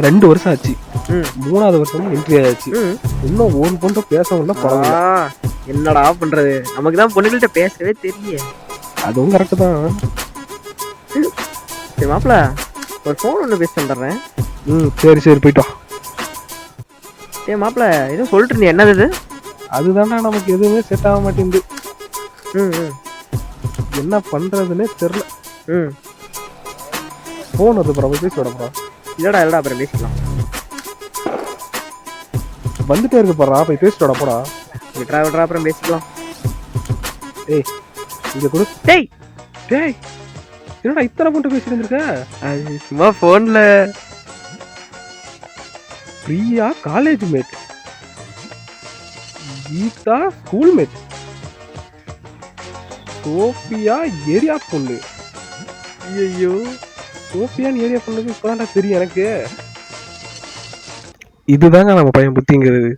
2 வருஷம் ஆச்சு. ம் 3வது வருஷமும் என்ட்ரி ஆயாச்சு. ம் இன்னும் ஒரு பொண்ணு பேசணும்னா பரவாயில்ல. என்னடா பண்றது, நமக்கு தான் பொண்ணுங்கள்ட்ட பேசவே தெரியல. அதுவும் கரெக்ட் தான். சரி மாப்பிள, ஒரு ஃபோன் ஒன்று பேசி வந்துடுறேன். சரி சரி போயிட்டு வா. ஏ மாப்பிள, எதுவும் சொல்லிட்டு இருந்தீங்க, என்னது இது? அதுதான்டா நமக்கு எதுவுமே செட் ஆக மாட்டேங்குது. ம் ம் என்ன பண்றதுன்னே தெரியல. ம் போன் வருது ப்ரோ, பேசி விட ப்ரோ. இல்லடா இல்லடா, அப்புறம் பேசிக்கலாம். வந்துட்டே இருக்கு போறா, போய் பேசிட்டு வர போடா. விட்றா விட்றா, அப்புறம் பேசிக்கலாம். ஏய் இங்க கொடு. டேய் டேய் என்னடா இத்தனை பொண்ணு பேசிட்டு இருக்க? அது சும்மா ஃபோன்ல. Priya college mate, Geetha school mate, Sophia area பொண்ணு. ஐயோ, சோஃபியான்னு ஏரியா பொண்ணுக்கு இப்பதான்டா தெரியும் எனக்கு. இதுதாங்க நம்ம பையன் புத்திங்கிறது.